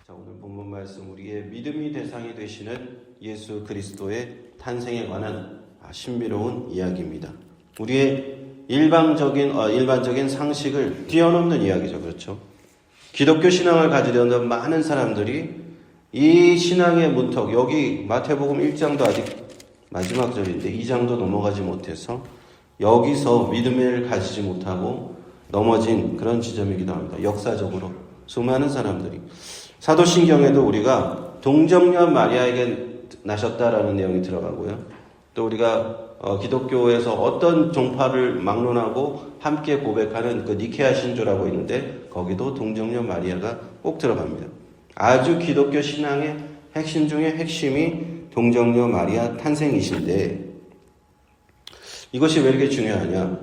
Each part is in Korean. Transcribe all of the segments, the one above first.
자, 오늘 본문 말씀 우리의 믿음이 대상이 되시는 예수 그리스도의 탄생에 관한 신비로운 이야기입니다. 우리의 일반적인 상식을 뛰어넘는 이야기죠. 그렇죠? 기독교 신앙을 가지려는 많은 사람들이 이 신앙의 문턱, 여기 마태복음 1장도 아직 마지막 절인데 2장도 넘어가지 못해서 여기서 믿음을 가지지 못하고 넘어진 그런 지점이기도 합니다. 역사적으로 수많은 사람들이. 사도신경에도 우리가 동정녀 마리아에게 나셨다라는 내용이 들어가고요. 또 우리가 기독교에서 어떤 종파를 막론하고 함께 고백하는 그 니케아 신조라고 있는데 거기도 동정녀 마리아가 꼭 들어갑니다. 아주 기독교 신앙의 핵심 중에 핵심이 동정녀 마리아 탄생이신데 이것이 왜 이렇게 중요하냐?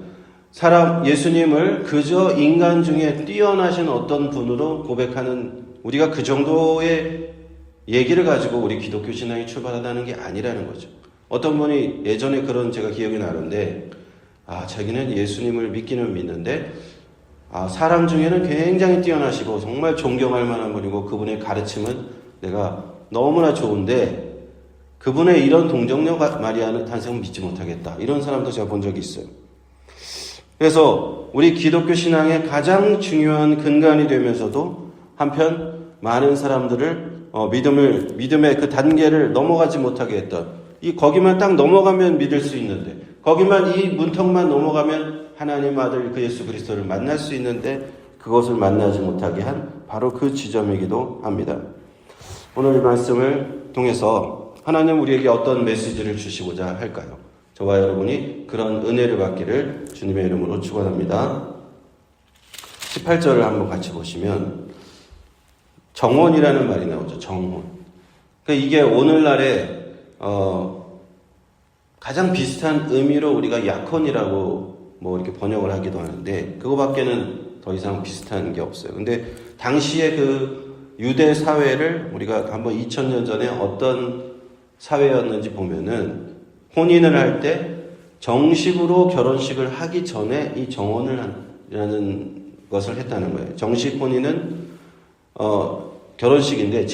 예수님을 그저 인간 중에 뛰어나신 어떤 분으로 고백하는 우리가 그 정도의 얘기를 가지고 우리 기독교 신앙이 출발한다는 게 아니라는 거죠. 어떤 분이 예전에 그런 제가 기억이 나는데 자기는 예수님을 믿기는 믿는데 사람 중에는 굉장히 뛰어나시고 정말 존경할 만한 분이고 그분의 가르침은 내가 너무나 좋은데 그분의 이런 동정녀 마리아는 탄생을 믿지 못하겠다. 이런 사람도 제가 본 적이 있어요. 그래서 우리 기독교 신앙의 가장 중요한 근간이 되면서도 한편 많은 사람들을 믿음의 그 단계를 넘어가지 못하게 했던 거기만 딱 넘어가면 믿을 수 있는데 거기만 이 문턱만 넘어가면 하나님 아들 그 예수 그리스도를 만날 수 있는데 그것을 만나지 못하게 한 바로 그 지점이기도 합니다. 오늘 말씀을 통해서 하나님 우리에게 어떤 메시지를 주시고자 할까요? 저와 여러분이 그런 은혜를 받기를 주님의 이름으로 축원합니다. 18절을 한번 같이 보시면 정혼이라는 말이 나오죠. 정혼. 그러니까 이게 오늘날에 가장 비슷한 의미로 우리가 약혼이라고 이렇게 번역을 하기도 하는데 그거밖에는 더 이상 비슷한 게 없어요. 근데 당시에 그 유대 사회를 우리가 한번 2000년 전에 어떤 사회였는지 보면은 혼인을 할 때 정식으로 결혼식을 하기 전에 이 정혼을 하는 것을 했다는 거예요. 정식 혼인은 결혼식인데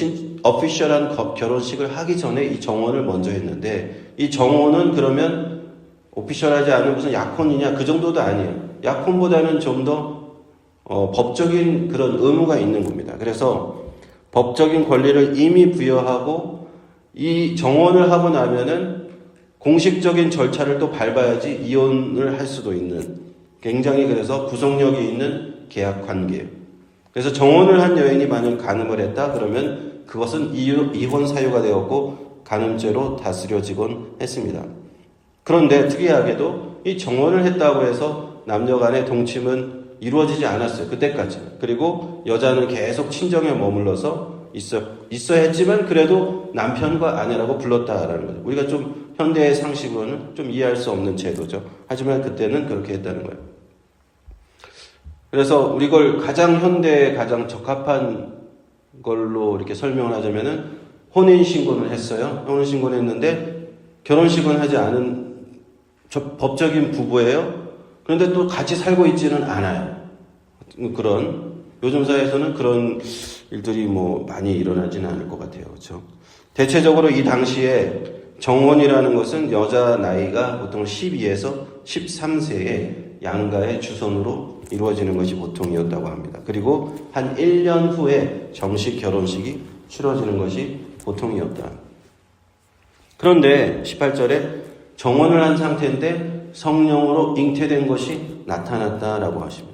어피셜한 결혼식을 하기 전에 이 정혼을 먼저 했는데 이 정혼은 그러면 오피셜하지 않은 무슨 약혼이냐 그 정도도 아니에요. 약혼보다는 좀 더 법적인 그런 의무가 있는 겁니다. 그래서 법적인 권리를 이미 부여하고 이 정혼을 하고 나면은 공식적인 절차를 또 밟아야지 이혼을 할 수도 있는 굉장히 그래서 구속력이 있는 계약 관계예요. 그래서 정혼을 한 여인이 만약 간음을 했다 그러면 그것은 이혼 사유가 되었고 간음죄로 다스려지곤 했습니다. 그런데 특이하게도 이 정혼을 했다고 해서 남녀 간의 동침은 이루어지지 않았어요. 그때까지. 그리고 여자는 계속 친정에 머물러서 있어야 했지만 그래도 남편과 아내라고 불렀다라는 거죠. 우리가 좀 현대의 상식으로는 좀 이해할 수 없는 제도죠. 하지만 그때는 그렇게 했다는 거예요. 그래서 우리 걸 가장 현대에 가장 적합한 걸로 이렇게 설명을 하자면은 혼인신고를 했어요. 혼인신고를 했는데 결혼식은 하지 않은 법적인 부부예요. 그런데 또 같이 살고 있지는 않아요. 요즘 사회에서는 그런 일들이 많이 일어나지는 않을 것 같아요. 그렇죠? 대체적으로 이 당시에 정혼이라는 것은 여자 나이가 보통 12에서 13세의 양가의 주선으로 이루어지는 것이 보통이었다고 합니다. 그리고 한 1년 후에 정식 결혼식이 치러지는 것이 보통이었다. 그런데 18절에 정혼을 한 상태인데 성령으로 잉태된 것이 나타났다라고 하십니다.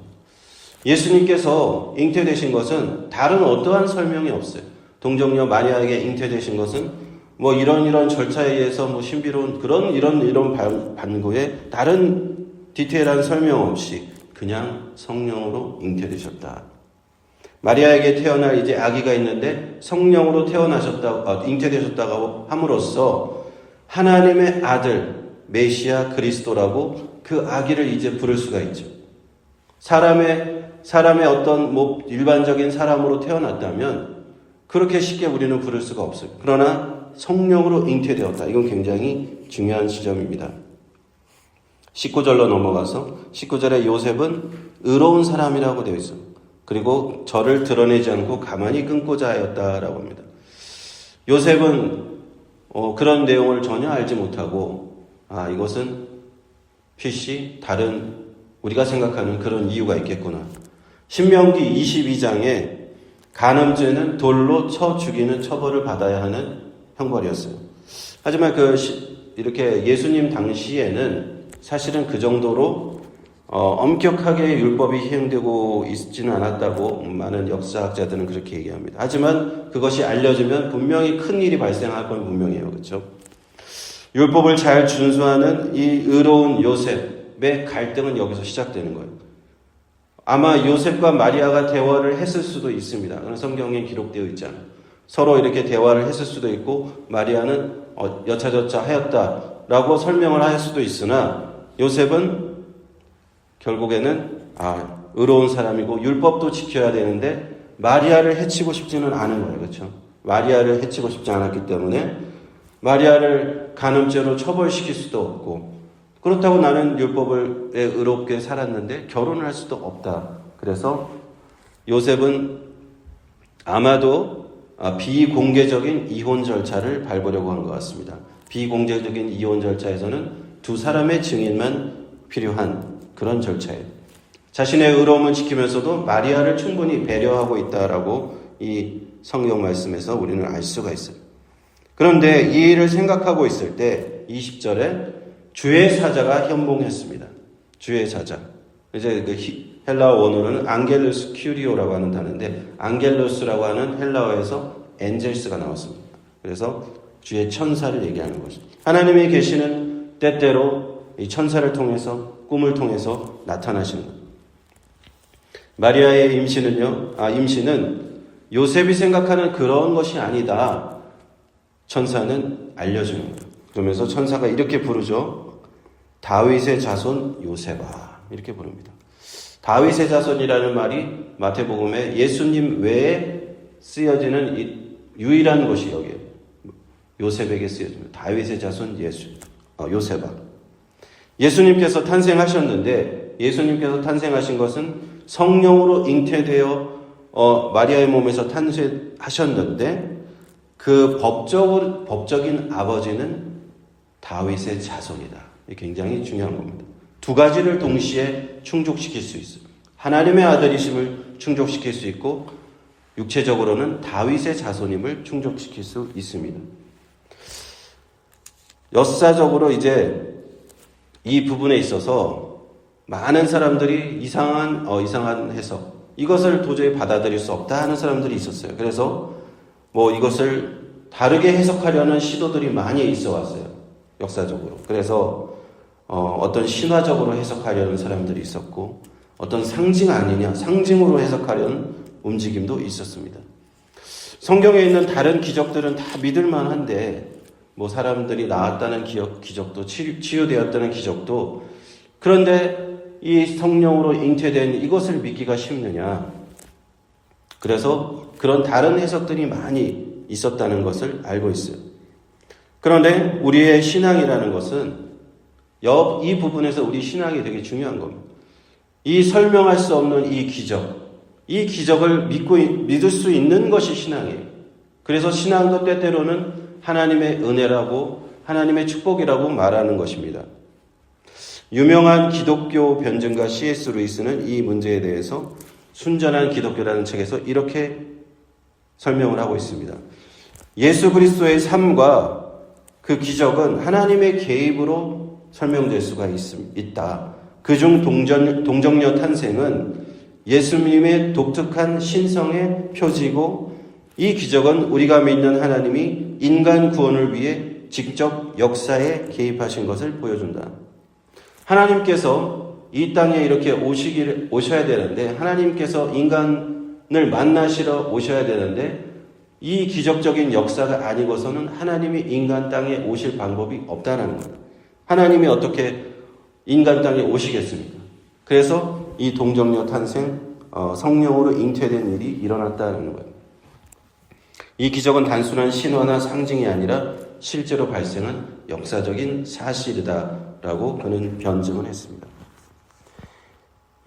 예수님께서 잉태되신 것은 다른 어떠한 설명이 없어요. 동정녀 마리아에게 잉태되신 것은 이런 절차에 의해서 신비로운 이런 반고에 다른 디테일한 설명 없이 그냥 성령으로 잉태되셨다. 마리아에게 태어날 이제 아기가 있는데 성령으로 잉태되셨다고 함으로써 하나님의 아들 메시아 그리스도라고 그 아기를 이제 부를 수가 있죠. 사람의 어떤 일반적인 사람으로 태어났다면 그렇게 쉽게 우리는 부를 수가 없어요. 그러나 성령으로 잉태되었다. 이건 굉장히 중요한 지점입니다. 19절로 넘어가서 19절에 요셉은 의로운 사람이라고 되어 있어요. 그리고 저를 드러내지 않고 가만히 끊고자 하였다라고 합니다. 요셉은 그런 내용을 전혀 알지 못하고 이것은 필시 다른 우리가 생각하는 그런 이유가 있겠구나. 신명기 22장에 간음죄는 돌로 쳐 죽이는 처벌을 받아야 하는 형벌이었어요. 하지만 이렇게 예수님 당시에는 사실은 그 정도로 엄격하게 율법이 시행되고 있지는 않았다고 많은 역사학자들은 그렇게 얘기합니다. 하지만 그것이 알려지면 분명히 큰 일이 발생할 건 분명해요. 그렇죠? 율법을 잘 준수하는 이 의로운 요셉의 갈등은 여기서 시작되는 거예요. 아마 요셉과 마리아가 대화를 했을 수도 있습니다. 그런 성경에 기록되어 있잖아요. 서로 이렇게 대화를 했을 수도 있고 마리아는 여차저차 하였다라고 설명을 할 수도 있으나 요셉은 결국에는 의로운 사람이고 율법도 지켜야 되는데 마리아를 해치고 싶지는 않은 거예요. 그렇죠? 마리아를 해치고 싶지 않았기 때문에 마리아를 간음죄로 처벌시킬 수도 없고 그렇다고 나는 율법을 의롭게 살았는데 결혼을 할 수도 없다. 그래서 요셉은 아마도 비공개적인 이혼 절차를 밟으려고 한 것 같습니다. 비공개적인 이혼 절차에서는 두 사람의 증인만 필요한 그런 절차예요. 자신의 의로움을 지키면서도 마리아를 충분히 배려하고 있다라고 이 성경 말씀에서 우리는 알 수가 있어요. 그런데 이 일을 생각하고 있을 때 20절에 주의 사자가 현몽했습니다. 주의 사자. 이제 그 헬라어 원어로는 앙겔루스 큐리오라고 하는 단어인데 앙겔루스라고 하는 헬라어에서 엔젤스가 나왔습니다. 그래서 주의 천사를 얘기하는 것이죠. 하나님이 계시는 때때로 이 천사를 통해서 꿈을 통해서 나타나시는 것. 마리아의 임신은 요셉이 생각하는 그런 것이 아니다. 천사는 알려주는 거예요. 그러면서 천사가 이렇게 부르죠. 다윗의 자손 요셉아. 이렇게 부릅니다. 다윗의 자손이라는 말이 마태복음에 예수님 외에 쓰여지는 유일한 것이 여기에요. 요셉에게 쓰여집니다. 다윗의 자손 요셉아. 예수님께서 탄생하셨는데 예수님께서 탄생하신 것은 성령으로 잉태되어 마리아의 몸에서 탄생하셨는데 그 법적인 아버지는 다윗의 자손이다. 이게 굉장히 중요한 겁니다. 두 가지를 동시에 충족시킬 수 있어요. 하나님의 아들이심을 충족시킬 수 있고 육체적으로는 다윗의 자손임을 충족시킬 수 있습니다. 역사적으로 이제 이 부분에 있어서 많은 사람들이 이상한 해석, 이것을 도저히 받아들일 수 없다 하는 사람들이 있었어요. 그래서 이것을 다르게 해석하려는 시도들이 많이 있어 왔어요. 역사적으로. 그래서 어떤 신화적으로 해석하려는 사람들이 있었고 어떤 상징 아니냐, 상징으로 해석하려는 움직임도 있었습니다. 성경에 있는 다른 기적들은 다 믿을만한데 사람들이 나았다는 기적도 치유되었다는 기적도 그런데 이 성령으로 잉태된 이것을 믿기가 쉽느냐. 그래서 그런 다른 해석들이 많이 있었다는 것을 알고 있어요. 그런데 우리의 신앙이라는 것은 이 부분에서 우리 신앙이 되게 중요한 겁니다. 이 설명할 수 없는 이 기적을 믿을 수 있는 것이 신앙이에요. 그래서 신앙도 때때로는 하나님의 은혜라고 하나님의 축복이라고 말하는 것입니다. 유명한 기독교 변증가 C.S. 루이스는 이 문제에 대해서 순전한 기독교라는 책에서 이렇게 설명을 하고 있습니다. 예수 그리스도의 삶과 그 기적은 하나님의 개입으로 설명될 수가 있다. 그중 동정녀 탄생은 예수님의 독특한 신성의 표지고 이 기적은 우리가 믿는 하나님이 인간 구원을 위해 직접 역사에 개입하신 것을 보여준다. 하나님께서 이 땅에 이렇게 오셔야 되는데 하나님께서 인간을 만나시러 오셔야 되는데 이 기적적인 역사가 아니고서는 하나님이 인간 땅에 오실 방법이 없다는 거예요. 하나님이 어떻게 인간 땅에 오시겠습니까? 그래서 이 동정녀 탄생, 성령으로 잉태된 일이 일어났다는 거예요. 이 기적은 단순한 신화나 상징이 아니라 실제로 발생한 역사적인 사실이다라고 그는 변증을 했습니다.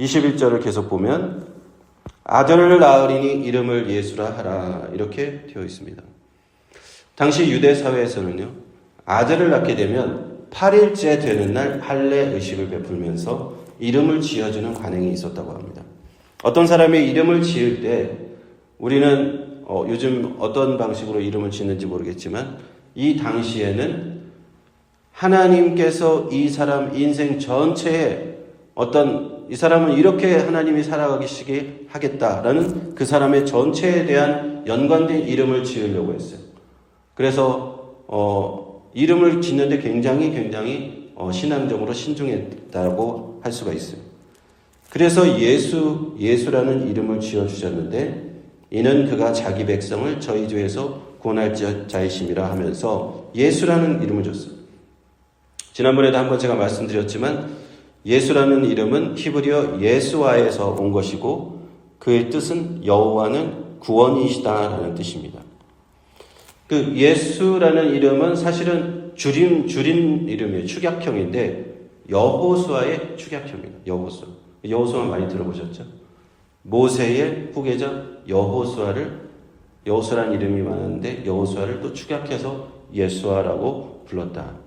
21절을 계속 보면 아들을 낳으리니 이름을 예수라 하라. 이렇게 되어 있습니다. 당시 유대 사회에서는요, 아들을 낳게 되면 8일째 되는 날 할례 의식을 베풀면서 이름을 지어주는 관행이 있었다고 합니다. 어떤 사람이 이름을 지을 때 우리는 요즘 어떤 방식으로 이름을 짓는지 모르겠지만 이 당시에는 하나님께서 이 사람 인생 전체에 이 사람은 이렇게 하나님이 살아가시게 하겠다라는 그 사람의 전체에 대한 연관된 이름을 지으려고 했어요. 그래서 이름을 짓는데 굉장히 신앙적으로 신중했다고 할 수가 있어요. 그래서 예수라는 이름을 지어주셨는데 이는 그가 자기 백성을 저희 죄에서 구원할 자이심이라 하면서 예수라는 이름을 줬어요. 지난번에도 한번 제가 말씀드렸지만 예수라는 이름은 히브리어 예수와에서 온 것이고 그의 뜻은 여호와는 구원이시다라는 뜻입니다. 그 예수라는 이름은 사실은 줄인 이름이에요. 축약형인데 여호수아의 축약형입니다. 여호수아 많이 들어보셨죠? 모세의 후계자 여호수아라는 이름이 많은데 여호수아를 또 축약해서 예수아라고 불렀다.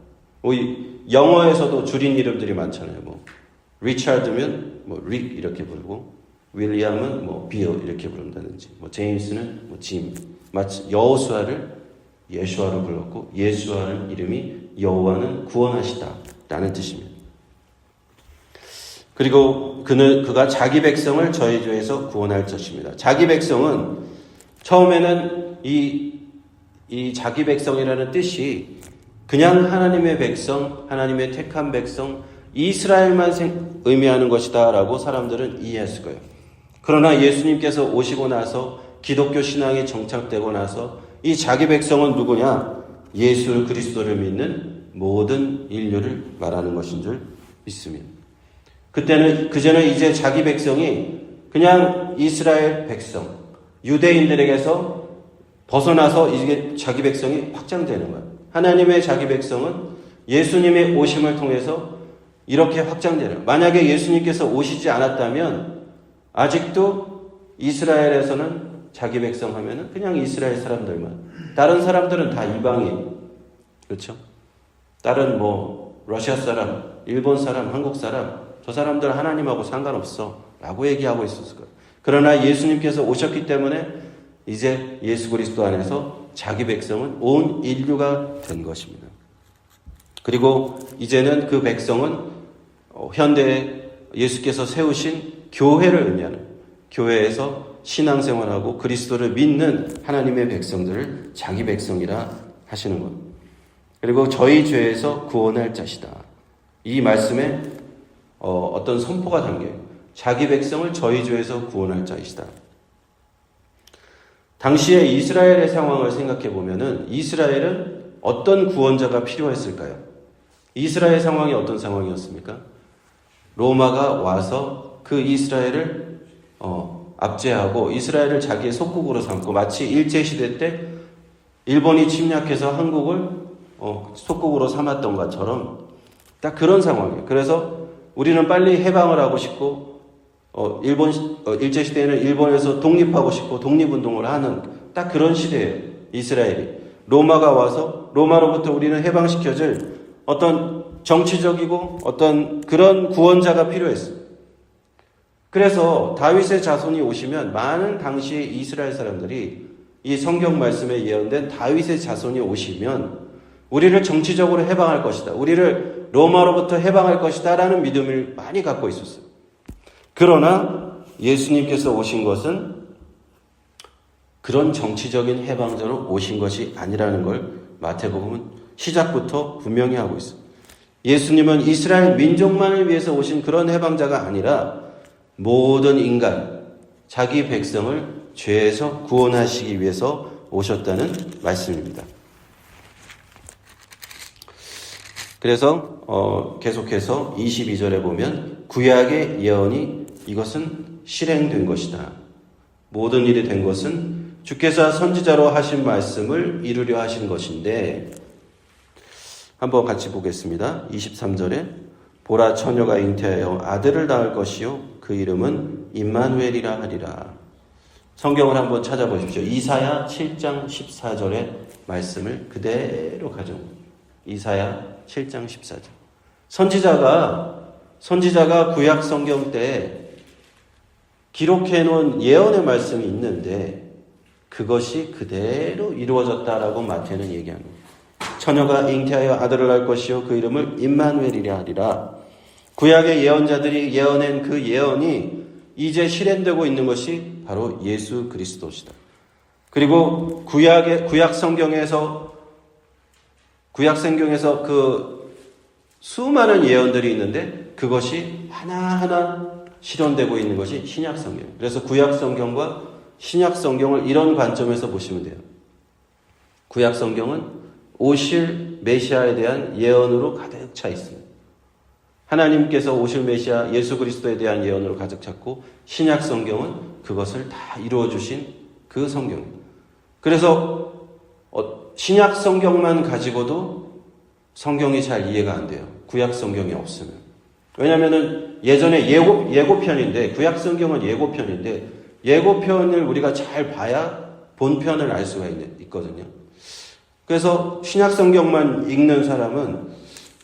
영어에서도 줄인 이름들이 많잖아요. 리차드면 릭 이렇게 부르고 윌리엄은 빌 이렇게 부른다든지 제임스는 짐. 마치 여호수아를 예수아로 불렀고 예수아는 이름이 여호와는 구원하시다라는 뜻입니다. 그리고 그가 자기 백성을 저희 죄에서 구원할 것입니다. 자기 백성은 처음에는 이 자기 백성이라는 뜻이 그냥 하나님의 백성, 하나님의 택한 백성, 이스라엘만 의미하는 것이다 라고 사람들은 이해했을 거예요. 그러나 예수님께서 오시고 나서 기독교 신앙이 정착되고 나서 이 자기 백성은 누구냐? 예수 그리스도를 믿는 모든 인류를 말하는 것인 줄 믿습니다. 그제는 이제 자기 백성이 그냥 이스라엘 백성, 유대인들에게서 벗어나서 이게 자기 백성이 확장되는 거예요. 하나님의 자기 백성은 예수님의 오심을 통해서 이렇게 확장되는 거예요. 만약에 예수님께서 오시지 않았다면 아직도 이스라엘에서는 자기 백성 하면은 그냥 이스라엘 사람들만, 다른 사람들은 다 이방인, 그렇죠? 다른 러시아 사람, 일본 사람, 한국 사람, 저 사람들은 하나님하고 상관없어 라고 얘기하고 있었을 거예요. 그러나 예수님께서 오셨기 때문에 이제 예수 그리스도 안에서 자기 백성은 온 인류가 된 것입니다. 그리고 이제는 그 백성은 현대에 예수께서 세우신 교회를 의미하는, 교회에서 신앙생활하고 그리스도를 믿는 하나님의 백성들을 자기 백성이라 하시는 것. 그리고 저희 죄에서 구원할 자시다. 이 말씀에 어떤 선포가 담겨요. 자기 백성을 저희 죄에서 구원할 자이시다. 당시에 이스라엘의 상황을 생각해 보면은 이스라엘은 어떤 구원자가 필요했을까요? 이스라엘 상황이 어떤 상황이었습니까? 로마가 와서 그 이스라엘을 압제하고 이스라엘을 자기의 속국으로 삼고, 마치 일제시대 때 일본이 침략해서 한국을 속국으로 삼았던 것처럼 딱 그런 상황이에요. 그래서 우리는 빨리 해방을 하고 싶고 일제시대에는 일본에서 독립하고 싶고 독립운동을 하는 딱 그런 시대예요. 이스라엘이 로마가 와서 로마로부터 우리는 해방시켜줄 어떤 정치적이고 어떤 그런 구원자가 필요했어요. 그래서 다윗의 자손이 오시면 많은 당시의 이스라엘 사람들이 이 성경 말씀에 예언된 다윗의 자손이 오시면 우리를 정치적으로 해방할 것이다, 우리를 로마로부터 해방할 것이다 라는 믿음을 많이 갖고 있었어요. 그러나 예수님께서 오신 것은 그런 정치적인 해방자로 오신 것이 아니라는 걸 마태복음은 시작부터 분명히 하고 있어요. 예수님은 이스라엘 민족만을 위해서 오신 그런 해방자가 아니라 모든 인간, 자기 백성을 죄에서 구원하시기 위해서 오셨다는 말씀입니다. 그래서 계속해서 22절에 보면 구약의 예언이 이것은 실행된 것이다. 모든 일이 된 것은 주께서 선지자로 하신 말씀을 이루려 하신 것인데, 한번 같이 보겠습니다. 23절에 보라 처녀가 잉태하여 아들을 낳을 것이요 그 이름은 임마누엘이라 하리라. 성경을 한번 찾아보십시오. 이사야 7장 14절의 말씀을 그대로 가져옵니다. 이사야 7장 14절. 선지자가 구약 성경 때 기록해 놓은 예언의 말씀이 있는데 그것이 그대로 이루어졌다라고 마태는 얘기합니다. 처녀가 잉태하여 아들을 낳을 것이요 그 이름을 임마누엘이라 하리라. 구약의 예언자들이 예언한 그 예언이 이제 실현되고 있는 것이 바로 예수 그리스도시다. 그리고 구약 성경에서 그 수많은 예언들이 있는데 그것이 하나하나 실현되고 있는 것이 신약 성경. 그래서 구약 성경과 신약 성경을 이런 관점에서 보시면 돼요. 구약 성경은 오실 메시아에 대한 예언으로 가득 차 있습니다. 하나님께서 오실 메시아 예수 그리스도에 대한 예언으로 가득 찼고 신약 성경은 그것을 다 이루어 주신 그 성경입니다. 그래서 신약 성경만 가지고도 성경이 잘 이해가 안 돼요. 구약 성경이 없으면. 왜냐하면 예전에 예고편인데 구약 성경은 예고편인데 예고편을 우리가 잘 봐야 본편을 알 수가 있거든요. 그래서 신약 성경만 읽는 사람은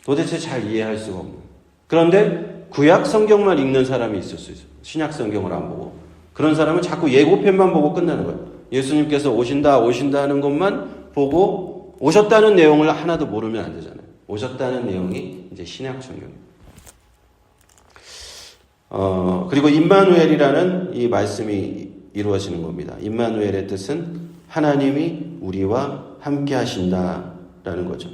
도대체 잘 이해할 수가 없는. 그런데 구약 성경만 읽는 사람이 있을 수 있어요. 신약 성경을 안 보고. 그런 사람은 자꾸 예고편만 보고 끝나는 거예요. 예수님께서 오신다는 것만 보고 오셨다는 내용을 하나도 모르면 안 되잖아요. 오셨다는 내용이 이제 신약 성경입니다. 그리고 임마누엘이라는 이 말씀이 이루어지는 겁니다. 임마누엘의 뜻은 하나님이 우리와 함께 하신다라는 거죠.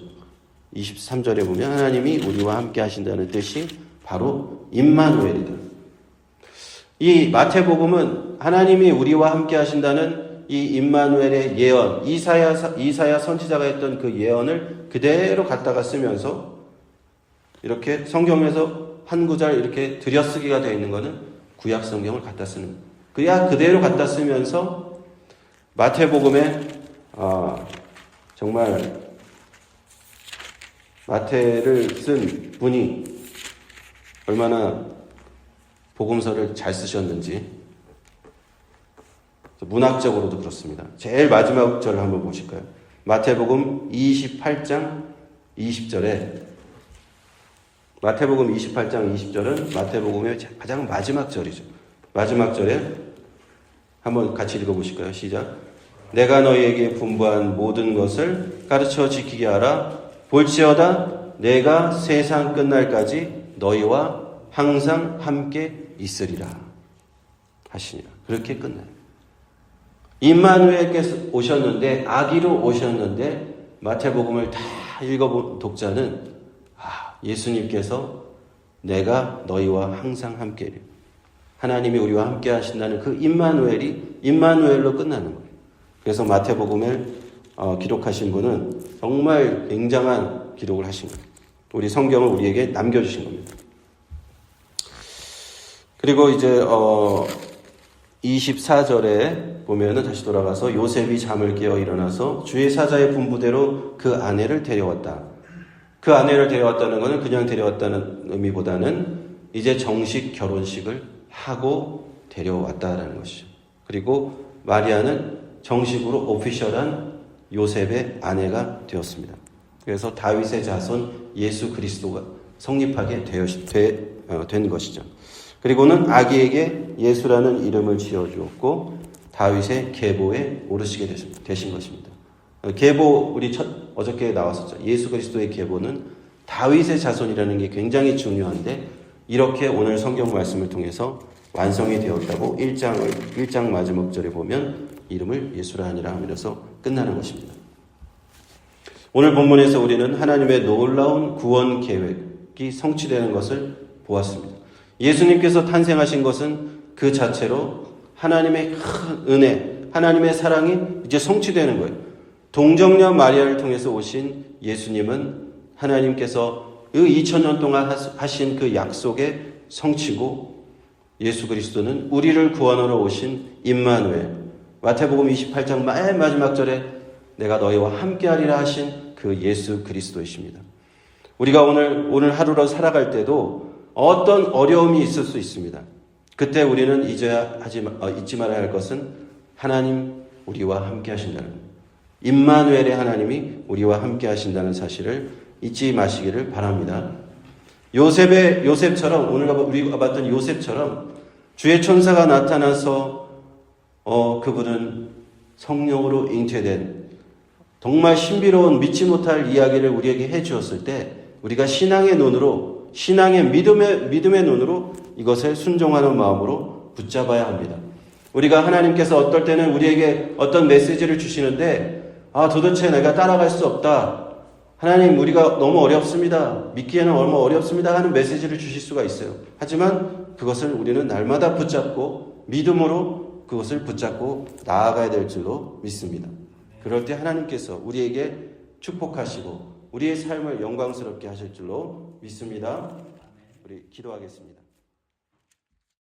23절에 보면 하나님이 우리와 함께 하신다는 뜻이 바로 임마누엘이다. 이 마태복음은 하나님이 우리와 함께 하신다는 이 임마누엘의 예언, 이사야 선지자가 했던 그 예언을 그대로 갖다가 쓰면서 이렇게 성경에서 한 구절 이렇게 들여쓰기가 되어 있는 것은 구약 성경을 갖다 쓰는 거예요. 그대로 갖다 쓰면서 마태복음에 정말 마태를 쓴 분이 얼마나 복음서를 잘 쓰셨는지 문학적으로도 그렇습니다. 제일 마지막 절을 한번 보실까요? 마태복음 28장 20절에 마태복음 28장 20절은 마태복음의 가장 마지막 절이죠. 마지막 절에 한번 같이 읽어보실까요? 시작. 내가 너희에게 분부한 모든 것을 가르쳐 지키게 하라. 볼지어다 내가 세상 끝날까지 너희와 항상 함께 있으리라 하시니라. 그렇게 끝나요. 임마누엘께서 오셨는데 아기로 오셨는데 마태복음을 다 읽어본 독자는 예수님께서 내가 너희와 항상 함께래. 하나님이 우리와 함께 하신다는 그 임마누엘로 끝나는 거예요. 그래서 마태복음을 기록하신 분은 정말 굉장한 기록을 하신 거예요. 우리 성경을 우리에게 남겨주신 겁니다. 그리고 이제 24절에 보면은 다시 돌아가서 요셉이 잠을 깨어 일어나서 주의 사자의 분부대로 그 아내를 데려왔다. 그 아내를 데려왔다는 것은 그냥 데려왔다는 의미보다는 이제 정식 결혼식을 하고 데려왔다라는 것이죠. 그리고 마리아는 정식으로 오피셜한 요셉의 아내가 되었습니다. 그래서 다윗의 자손 예수 그리스도가 성립하게 된 것이죠. 그리고는 아기에게 예수라는 이름을 지어주었고 다윗의 계보에 오르시게 되신 것입니다. 계보 우리 어저께 나왔었죠. 예수 그리스도의 계보는 다윗의 자손이라는 게 굉장히 중요한데 이렇게 오늘 성경 말씀을 통해서 완성이 되었다고 1장 마지막 절에 보면 이름을 예수라 하니라 하면서 끝나는 것입니다. 오늘 본문에서 우리는 하나님의 놀라운 구원 계획이 성취되는 것을 보았습니다. 예수님께서 탄생하신 것은 그 자체로 하나님의 큰 은혜, 하나님의 사랑이 이제 성취되는 거예요. 동정녀 마리아를 통해서 오신 예수님은 하나님께서 그 2000년 동안 하신 그 약속의 성취고 예수 그리스도는 우리를 구원하러 오신 임마누엘, 마태복음 28장 맨 마지막 절에 내가 너희와 함께하리라 하신 그 예수 그리스도이십니다. 우리가 오늘 하루를 살아갈 때도 어떤 어려움이 있을 수 있습니다. 그때 우리는 잊지 말아야 할 것은 하나님 우리와 함께 하신다는 것. 임마누엘의 하나님이 우리와 함께 하신다는 사실을 잊지 마시기를 바랍니다. 요셉처럼 오늘 우리가 봤던 요셉처럼 주의 천사가 나타나서 그분은 성령으로 잉태된 정말 신비로운 믿지 못할 이야기를 우리에게 해 주었을 때 우리가 신앙의 눈으로 신앙의 믿음의 눈으로 이것을 순종하는 마음으로 붙잡아야 합니다. 우리가 하나님께서 어떨 때는 우리에게 어떤 메시지를 주시는데 도대체 내가 따라갈 수 없다. 하나님 우리가 너무 어렵습니다. 믿기에는 너무 어렵습니다 하는 메시지를 주실 수가 있어요. 하지만 그것을 우리는 날마다 붙잡고 믿음으로 그것을 붙잡고 나아가야 될 줄로 믿습니다. 그럴 때 하나님께서 우리에게 축복하시고 우리의 삶을 영광스럽게 하실 줄로 믿습니다. 우리 기도하겠습니다.